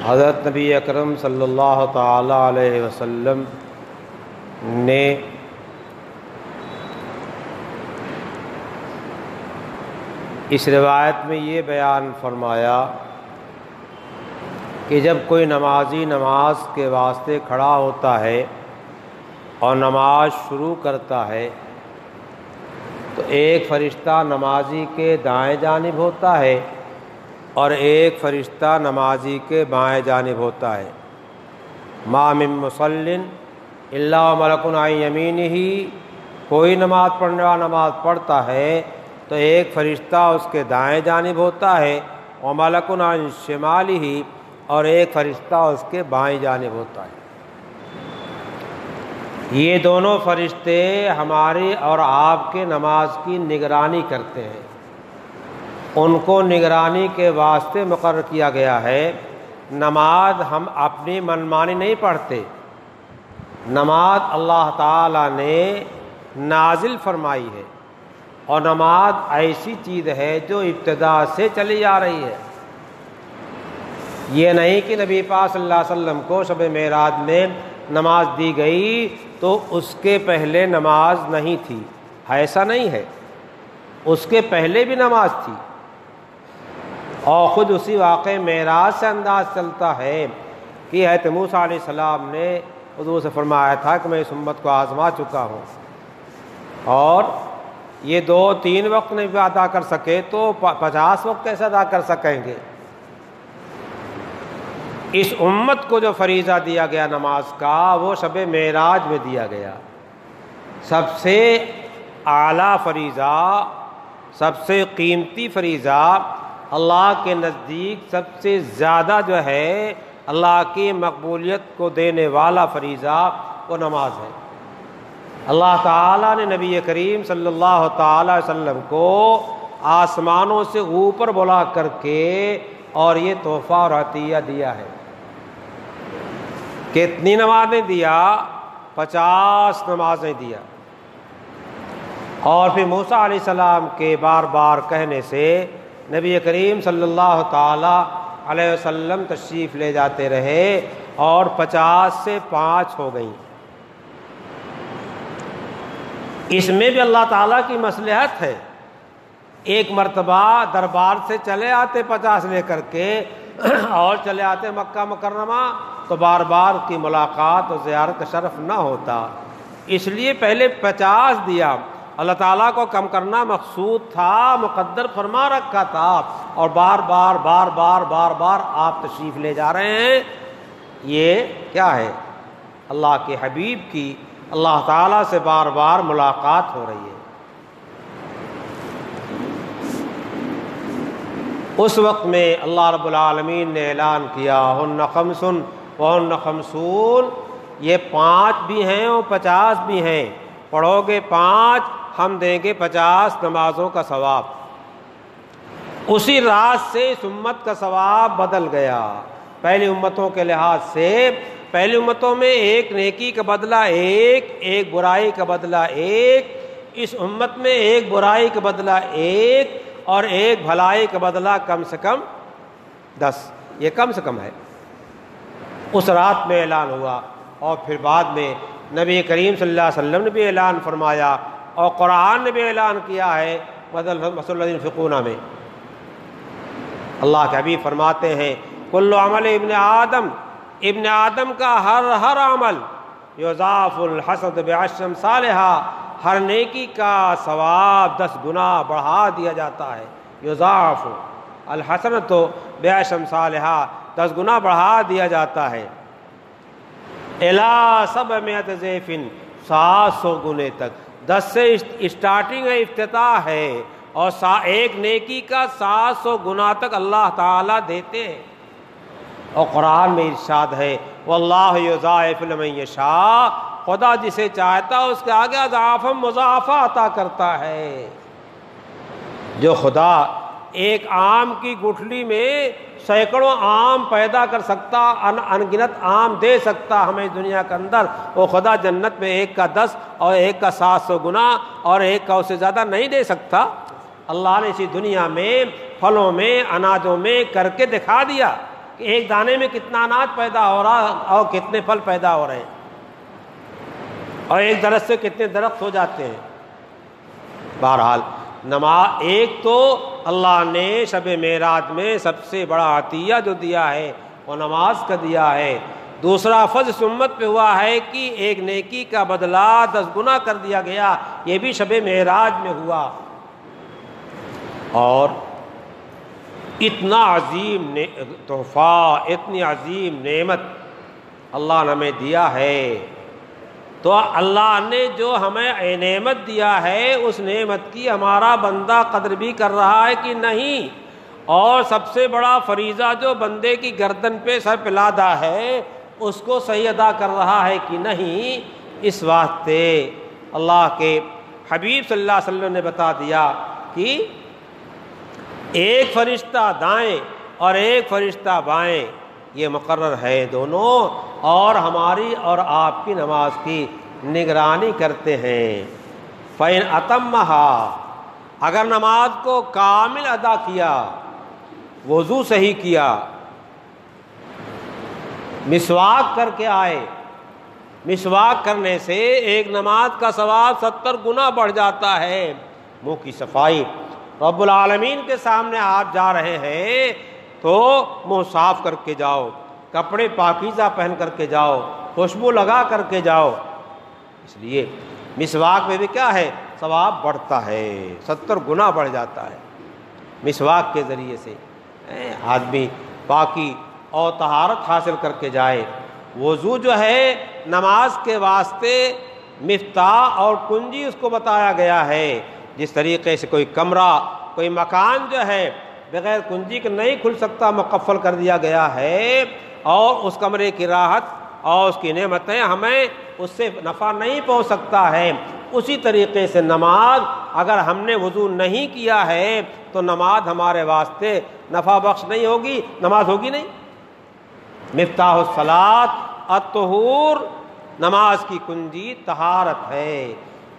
حضرت نبی اکرم صلی اللہ تعالی علیہ وسلم نے اس روایت میں یہ بیان فرمایا کہ جب کوئی نمازی نماز کے واسطے کھڑا ہوتا ہے اور نماز شروع کرتا ہے تو ایک فرشتہ نمازی کے دائیں جانب ہوتا ہے اور ایک فرشتہ نمازی کے بائیں جانب ہوتا ہے۔ ما من مصل الا وملک عن یمینہ، کوئی نماز پڑھنے والا نماز پڑھتا ہے تو ایک فرشتہ اس کے دائیں جانب ہوتا ہے، وملک عن شمالہ، اور ایک فرشتہ اس کے بائیں جانب ہوتا ہے۔ یہ دونوں فرشتے ہماری اور آپ کے نماز کی نگرانی کرتے ہیں۔ ان کو نگرانی کے واسطے مقرر کیا گیا ہے۔ نماز ہم اپنی منمانی نہیں پڑھتے، نماز اللہ تعالیٰ نے نازل فرمائی ہے، اور نماز ایسی چیز ہے جو ابتدا سے چلی آ رہی ہے۔ یہ نہیں کہ نبی پاک صلی اللہ علیہ وسلم کو شب معراج میں نماز دی گئی تو اس کے پہلے نماز نہیں تھی، ایسا نہیں ہے، اس کے پہلے بھی نماز تھی۔ اور خود اسی واقعے معراج سے انداز چلتا ہے کہ حضرت موسیٰ علیہ السلام نے حضور سے فرمایا تھا کہ میں اس امت کو آزما چکا ہوں، اور یہ 2-3 وقت نہیں بھی ادا کر سکے تو 50 وقت کیسے ادا کر سکیں گے۔ اس امت کو جو فریضہ دیا گیا نماز کا وہ شب معراج میں دیا گیا۔ سب سے اعلیٰ فریضہ، سب سے قیمتی فریضہ، اللہ کے نزدیک سب سے زیادہ جو ہے اللہ کی مقبولیت کو دینے والا فریضہ وہ نماز ہے۔ اللہ تعالیٰ نے نبی کریم صلی اللہ تعالی علیہ وسلم کو آسمانوں سے اوپر بلا کر کے اور یہ تحفہ اور عطیہ دیا ہے۔ کتنی نمازیں دیا؟ 50 نمازیں دیا۔ اور پھر موسیٰ علیہ السلام کے بار بار کہنے سے نبی کریم صلی اللہ تعالی علیہ وسلم تشریف لے جاتے رہے اور 50 سے 5 ہو گئیں۔ اس میں بھی اللہ تعالیٰ کی مصلحت ہے۔ ایک مرتبہ دربار سے چلے آتے 50 لے کر کے اور چلے آتے مکہ مکرمہ تو بار بار کی ملاقات اور زیارت کا شرف نہ ہوتا، اس لیے پہلے 50 دیا۔ اللہ تعالیٰ کو کم کرنا مقصود تھا، مقدر فرما رکھا تھا، اور بار بار بار بار بار بار آپ تشریف لے جا رہے ہیں۔ یہ کیا ہے؟ اللہ کے حبیب کی اللہ تعالیٰ سے بار بار ملاقات ہو رہی ہے۔ اس وقت میں اللہ رب العالمین نے اعلان کیا ہن خمس وہن خمسون، یہ 5 بھی ہیں اور 50 بھی ہیں، پڑھو گے 5 ہم دیں گے 50 نمازوں کا ثواب۔ اسی رات سے اس امت کا ثواب بدل گیا۔ پہلی امتوں کے لحاظ سے پہلی امتوں میں ایک نیکی کا بدلہ ایک برائی کا بدلہ ایک، اس امت میں ایک برائی کا بدلہ ایک اور ایک بھلائی کا بدلہ کم سے کم 10، یہ کم سے کم ہے۔ اس رات میں اعلان ہوا، اور پھر بعد میں نبی کریم صلی اللہ علیہ وسلم نے بھی اعلان فرمایا اور قرآن نے بھی اعلان کیا ہے مثل الذین ينفقون میں۔ اللہ کے حبیب فرماتے ہیں کل عمل ابن آدم کا ہر عمل یضاعف الحسنۃ بعشر امثالھا، ہر نیکی کا ثواب 10 گنا بڑھا دیا جاتا ہے۔ یضاعف الحسنۃ بعشر امثالھا، 10 گنا بڑھا دیا جاتا ہے۔ الی 700 ضعف، 700 گنے تک۔ 10 سے اسٹارٹنگ ہے، افتتاح ہے، اور ایک نیکی کا 700 گنا تک اللہ تعالیٰ دیتے ہیں۔ اور قرآن میں ارشاد ہے واللہ یضاعف لمن یشاء، خدا جسے چاہتا ہے اس کے آگے اضعافا مضاعفہ عطا کرتا ہے۔ جو خدا ایک آم کی گٹھلی میں سینکڑوں آم پیدا کر سکتا، انگنت آم دے سکتا ہمیں دنیا کے اندر، وہ خدا جنت میں ایک کا 10 اور ایک کا 700 گنا اور ایک کا اس سے زیادہ نہیں دے سکتا۔ اللہ نے اسی دنیا میں پھلوں میں اناجوں میں کر کے دکھا دیا کہ ایک دانے میں کتنا اناج پیدا ہو رہا اور کتنے پھل پیدا ہو رہے ہیں، اور ایک درخت سے کتنے درخت ہو جاتے ہیں۔ بہرحال نماز ایک تو اللہ نے شب معراج میں سب سے بڑا عطیہ جو دیا ہے وہ نماز کا دیا ہے۔ دوسرا فضل امت پہ ہوا ہے کہ ایک نیکی کا بدلہ 10 گنا کر دیا گیا، یہ بھی شب معراج میں ہوا۔ اور اتنا عظیم تحفہ، اتنی عظیم نعمت اللہ نے ہمیں دیا ہے، تو اللہ نے جو ہمیں نعمت دیا ہے اس نعمت کی ہمارا بندہ قدر بھی کر رہا ہے کہ نہیں؟ اور سب سے بڑا فریضہ جو بندے کی گردن پہ سر پہ لادا ہے اس کو صحیح ادا کر رہا ہے کہ نہیں؟ اس واسطے اللہ کے حبیب صلی اللہ علیہ وسلم نے بتا دیا کہ ایک فرشتہ دائیں اور ایک فرشتہ بائیں یہ مقرر ہے دونوں، اور ہماری اور آپ کی نماز کی نگرانی کرتے ہیں۔ فَإِنْ أَتَمَّهَا، اگر نماز کو کامل ادا کیا، وضو صحیح کیا، مسواک کر کے آئے، مسواک کرنے سے ایک نماز کا ثواب 70 گنا بڑھ جاتا ہے۔ منہ کی صفائی، رب العالمین کے سامنے آپ جا رہے ہیں تو منہ صاف کر کے جاؤ، کپڑے پاکیزہ پہن کر کے جاؤ، خوشبو لگا کر کے جاؤ۔ اس لیے مسواک میں بھی کیا ہے؟ ثواب بڑھتا ہے، 70 گنا بڑھ جاتا ہے مسواک کے ذریعے سے۔ آدمی پاکی اور طہارت حاصل کر کے جائے۔ وضو جو ہے نماز کے واسطے مفتاح اور کنجی اس کو بتایا گیا ہے۔ جس طریقے سے کوئی کمرہ، کوئی مکان جو ہے بغیر کنجی کے نہیں کھل سکتا، مقفل کر دیا گیا ہے، اور اس کمرے کی راحت اور اس کی نعمتیں ہمیں اس سے نفع نہیں پہنچ سکتا ہے، اسی طریقے سے نماز اگر ہم نے وضو نہیں کیا ہے تو نماز ہمارے واسطے نفع بخش نہیں ہوگی، نماز ہوگی نہیں۔ مفتاح الصلاۃ الطہور، نماز کی کنجی طہارت ہے،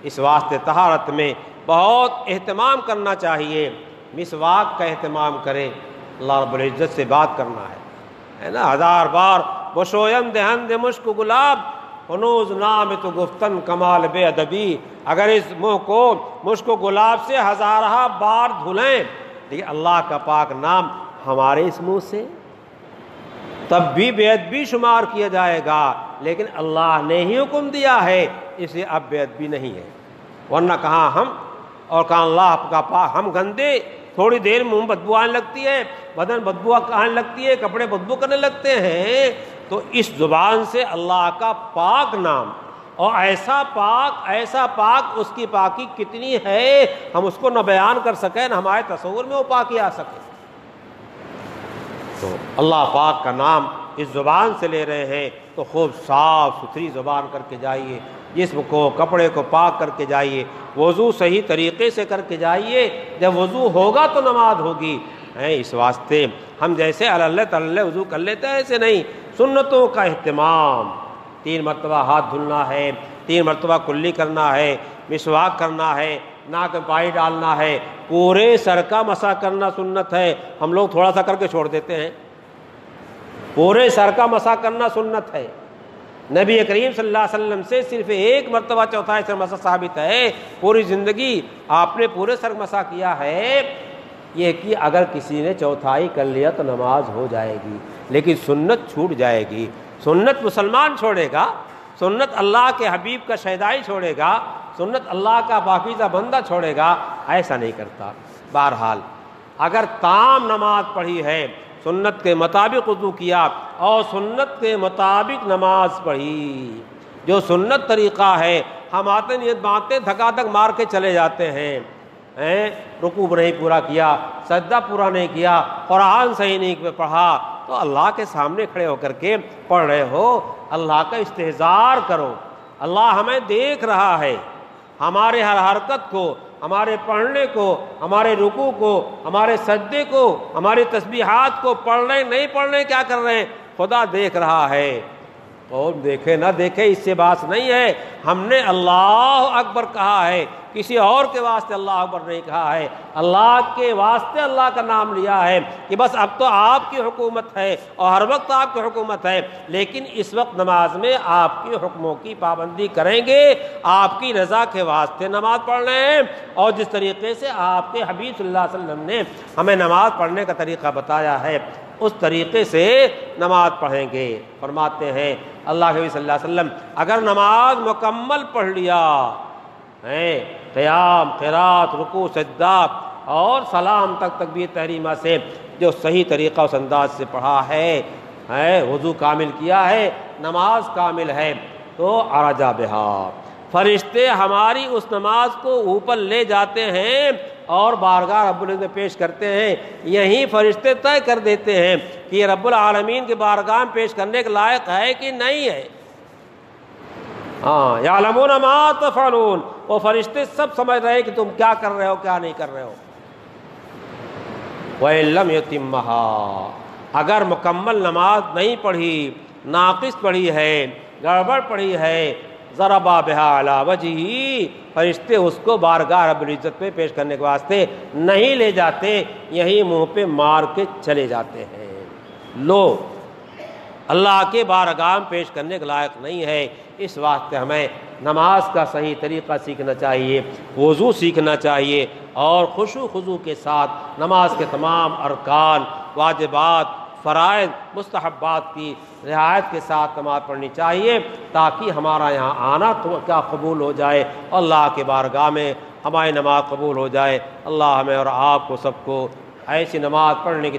اس واسطے طہارت میں بہت اہتمام کرنا چاہیے۔ مسواک کا اہتمام کریں، اللہ رب العزت سے بات کرنا ہے نا، 1000 بار بشویم دہند مشک گلاب ہنوز نام تو گفتن کمال بے ادبی، اگر اس منہ کو مشک و گلاب سے 1000 بار دھلیں، لیکن اللہ کا پاک نام ہمارے اس منہ سے تب بھی بے ادبی شمار کیا جائے گا، لیکن اللہ نے ہی حکم دیا ہے، اس لیے اب بے ادبی نہیں ہے، ورنہ کہاں ہم اور کہاں اللہ کا پاک، ہم گندے، تھوڑی دیر منہ بدبو آنے لگتی ہے، بدن بدبو آنے لگتی ہے، کپڑے بدبو کرنے لگتے ہیں، تو اس زبان سے اللہ کا پاک نام، اور ایسا پاک اس کی پاکی کتنی ہے ہم اس کو نہ بیان کر سکیں، نہ ہمارے تصور میں وہ پاکی آ سکے۔ تو اللہ پاک کا نام اس زبان سے لے رہے ہیں تو خوب صاف ستھری زبان کر کے جائیے، جسم کو کپڑے کو پاک کر کے جائیے، وضو صحیح طریقے سے کر کے جائیے، جب وضو ہوگا تو نماز ہوگی۔ اس واسطے ہم جیسے اللہ تعالی وضو کر لیتے ہیں ایسے نہیں، سنتوں کا اہتمام، 3 مرتبہ ہاتھ دھلنا ہے، 3 مرتبہ کلی کرنا ہے، مسواک کرنا ہے، ناک میں پانی ڈالنا ہے، پورے سر کا مسح کرنا سنت ہے، ہم لوگ تھوڑا سا کر کے چھوڑ دیتے ہیں، پورے سر کا مسح کرنا سنت ہے۔ نبی کریم صلی اللہ علیہ وسلم سے صرف 1 مرتبہ چوتھائی سر مسح ثابت ہے، پوری زندگی آپ نے پورے سر مسح کیا ہے، یہ کہ اگر کسی نے چوتھائی کر لیا تو نماز ہو جائے گی، لیکن سنت چھوٹ جائے گی، سنت مسلمان چھوڑے گا، سنت اللہ کے حبیب کا شیدائی چھوڑے گا، سنت اللہ کا پاکیزہ بندہ چھوڑے گا، ایسا نہیں کرتا۔ بہرحال اگر تام نماز پڑھی ہے، سنت کے مطابق وضو کیا اور سنت کے مطابق نماز پڑھی، جو سنت طریقہ ہے، ہم آتے نیت باندھتے دھکا دھک مار کے چلے جاتے ہیں، رکوع نہیں پورا کیا، سجدہ پورا نہیں کیا، قرآن صحیح نہیں پڑھا، تو اللہ کے سامنے کھڑے ہو کر کے پڑھ رہے ہو، اللہ کا استحضار کرو، اللہ ہمیں دیکھ رہا ہے، ہمارے ہر حرکت کو، ہمارے پڑھنے کو، ہمارے رکوع کو، ہمارے سجدے کو، ہماری تسبیحات کو، پڑھ رہے نہیں پڑھ رہے کیا کر رہے ہیں، خدا دیکھ رہا ہے۔ اور دیکھے نہ دیکھے اس سے بات نہیں ہے، ہم نے اللہ اکبر کہا ہے، کسی اور کے واسطے اللہ اکبر نہیں کہا ہے، اللہ کے واسطے اللہ کا نام لیا ہے کہ بس اب تو آپ کی حکومت ہے اور ہر وقت آپ کی حکومت ہے، لیکن اس وقت نماز میں آپ کے حکموں کی پابندی کریں گے، آپ کی رضا کے واسطے نماز پڑھ رہے ہیں، اور جس طریقے سے آپ کے حبیب صلی اللہ علیہ وسلم نے ہمیں نماز پڑھنے کا طریقہ بتایا ہے اس طریقے سے نماز پڑھیں گے۔ فرماتے ہیں اللہ کے نبی صلی اللہ علیہ وسلم اگر نماز مکمل پڑھ لیا ہے، قیام، قرات، رکوع، سجدہ اور سلام تک تکبیر تحریمہ سے جو صحیح طریقہ اس انداز سے پڑھا ہے، وضو کامل کیا ہے، نماز کامل ہے، تو عرجا بہا، فرشتے ہماری اس نماز کو اوپر لے جاتے ہیں اور بارگاہ رب العزت میں پیش کرتے ہیں۔ یہیں فرشتے طے کر دیتے ہیں کہ یہ رب العالمین کے بارگاہ میں پیش کرنے کے لائق ہے کہ نہیں ہے۔ یعلمون ما تفعلون، وہ فرشتے سب سمجھ رہے ہیں کہ تم کیا کر رہے ہو کیا نہیں کر رہے ہو۔ وَإِن لَّمْ يُتِمَّهَا، اگر مکمل نماز نہیں پڑھی، ناقص پڑھی ہے، گڑبڑ پڑھی ہے، ضربا بہا علی وجہہ، فرشتے اس کو بارگاہ رب العزت میں پیش کرنے کے واسطے نہیں لے جاتے، یہی منہ پہ مار کے چلے جاتے ہیں۔ لو، اللہ کے بارگاہ میں پیش کرنے کے لائق نہیں ہے، اس واسطے ہمیں نماز کا صحیح طریقہ سیکھنا چاہیے، وضو سیکھنا چاہیے، اور خشوع خضوع کے ساتھ نماز کے تمام ارکان، واجبات، فرائض، مستحبات کی رعایت کے ساتھ نماز پڑھنی چاہیے، تاکہ ہمارا یہاں آنا تو کیا قبول ہو جائے، اللہ کے بارگاہ میں ہماری نماز قبول ہو جائے۔ اللہ ہمیں اور آپ کو سب کو ایسی نماز پڑھنے کی